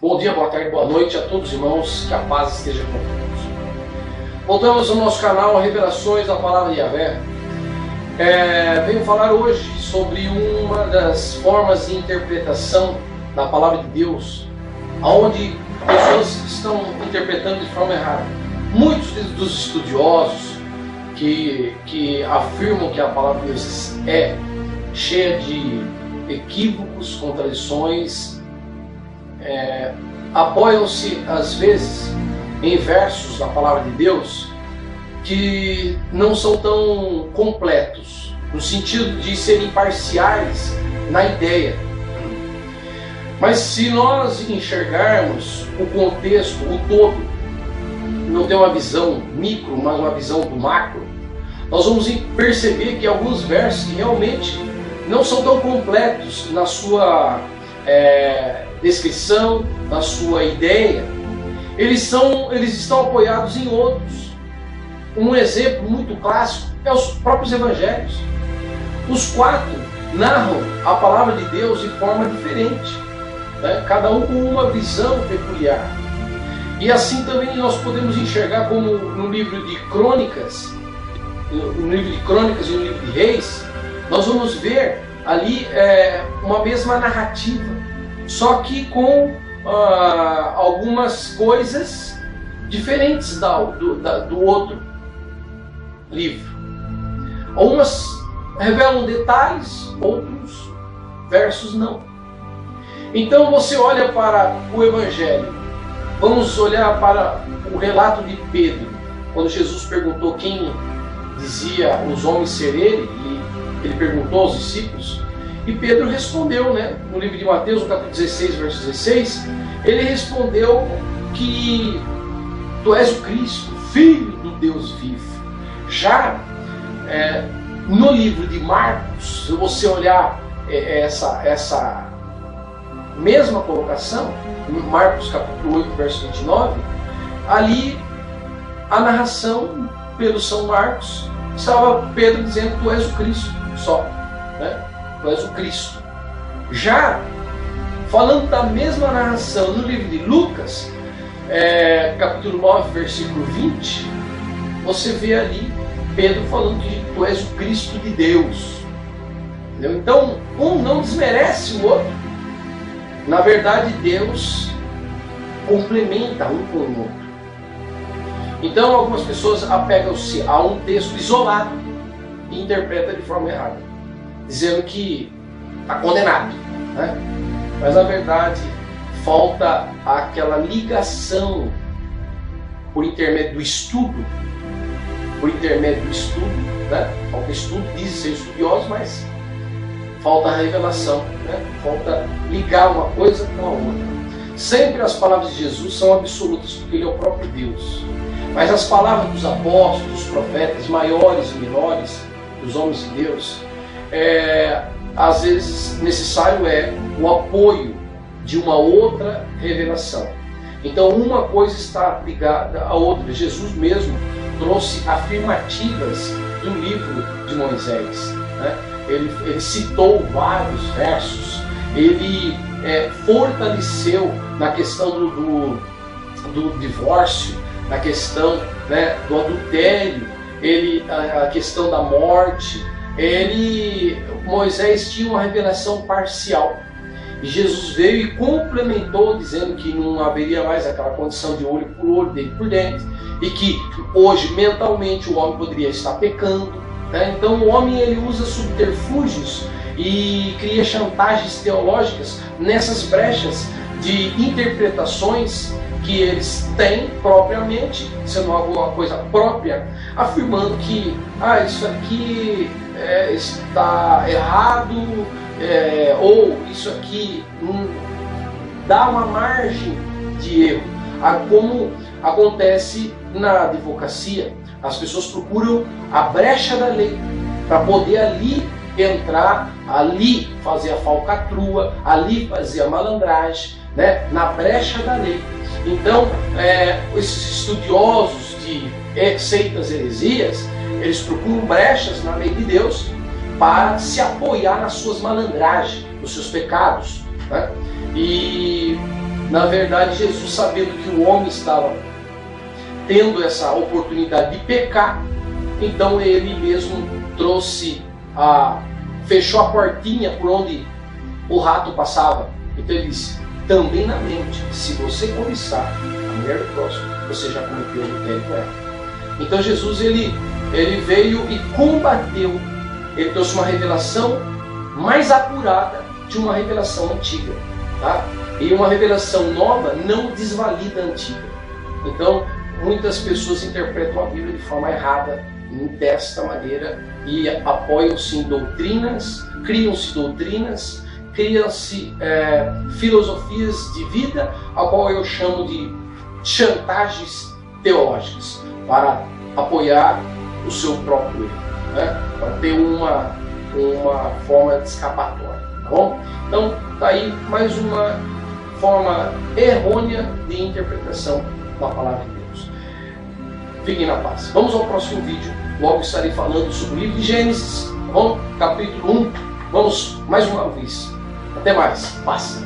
Bom dia, boa tarde, boa noite a todos os irmãos, que a paz esteja com todos. Voltamos ao nosso canal Revelações da Palavra de Yahvé. Venho falar hoje sobre uma das formas de interpretação da Palavra de Deus, onde pessoas estão interpretando de forma errada. Muitos dos estudiosos que afirmam que a Palavra de Deus é cheia de equívocos, contradições, apoiam-se às vezes em versos da Palavra de Deus que não são tão completos, no sentido de serem parciais na ideia. Mas se nós enxergarmos o contexto, o todo, não ter uma visão micro, mas uma visão do macro, nós vamos perceber que alguns versos que realmente não são tão completos na sua descrição, na sua ideia, eles estão apoiados em outros. Um exemplo muito clássico é os próprios evangelhos. Os quatro narram a palavra de Deus de forma diferente, né? Cada um com uma visão peculiar. E assim também nós podemos enxergar, como no livro de Crônicas, e no livro de Reis, nós vamos ver ali uma mesma narrativa, só que com algumas coisas diferentes do outro livro. Algumas revelam detalhes, outros versos não. Então você olha para o Evangelho, vamos olhar para o relato de Pedro, quando Jesus perguntou quem dizia os homens ser ele, e ele perguntou aos discípulos, e Pedro respondeu, né? No livro de Mateus, no capítulo 16, verso 16, ele respondeu que tu és o Cristo, Filho do Deus vivo. Já no livro de Marcos, se você olhar essa mesma colocação, Marcos capítulo 8, verso 29, ali a narração pelo São Marcos estava Pedro dizendo que tu és o Cristo só, né? Tu és o Cristo. Já falando da mesma narração no livro de Lucas, capítulo 9, versículo 20, você vê ali Pedro falando que tu és o Cristo de Deus. Entendeu? Então, um não desmerece o outro. Na verdade, Deus complementa um com o outro. Então, algumas pessoas apegam-se a um texto isolado e interpretam de forma errada, dizendo que está condenado, né? Mas, na verdade, falta aquela ligação por intermédio do estudo, né? Falta estudo, dizem ser estudiosos, mas falta a revelação, né? Falta ligar uma coisa com a outra. Sempre as palavras de Jesus são absolutas, porque Ele é o próprio Deus. Mas as palavras dos apóstolos, dos profetas, maiores e menores, dos homens de Deus, às vezes necessário o apoio de uma outra revelação. Então uma coisa está ligada à outra. Jesus mesmo trouxe afirmativas do livro de Moisés, né? Ele citou vários versos, ele fortaleceu na questão do divórcio, na questão, né, do adultério, a questão da morte. Moisés tinha uma revelação parcial, e Jesus veio e complementou, dizendo que não haveria mais aquela condição de olho por olho, dente por dente, e que hoje mentalmente o homem poderia estar pecando, né? Então o homem ele usa subterfúgios e cria chantagens teológicas nessas brechas de interpretações que eles têm propriamente, sendo alguma coisa própria, afirmando que isso aqui está errado, ou isso aqui dá uma margem de erro. Como acontece na advocacia, as pessoas procuram a brecha da lei para poder ali entrar, ali fazer a falcatrua, ali fazer a malandragem, né, na brecha da lei. Então, esses estudiosos de seitas heresias, eles procuram brechas na lei de Deus para se apoiar nas suas malandragens, nos seus pecados, né? E Na verdade, Jesus, sabendo que o homem estava tendo essa oportunidade de pecar, então ele mesmo fechou a portinha por onde o rato passava. Então ele disse: também na mente, se você cobiçar a mulher do próximo, você já cometeu adultério com ela. Então Jesus ele veio e combateu, ele trouxe uma revelação mais apurada de uma revelação antiga, tá? E uma revelação nova não desvalida a antiga. Então muitas pessoas interpretam a Bíblia de forma errada, desta maneira, e apoiam-se em doutrinas, criam-se filosofias de vida, a qual eu chamo de chantagens teológicas, para apoiar o seu próprio erro, né? Para ter uma forma de escapatória, tá bom? Então, está aí mais uma forma errônea de interpretação da palavra de Deus. Fiquem na paz. Vamos ao próximo vídeo. Logo estarei falando sobre o livro de Gênesis, tá bom? Capítulo 1. Vamos mais uma vez. Até mais. Paz.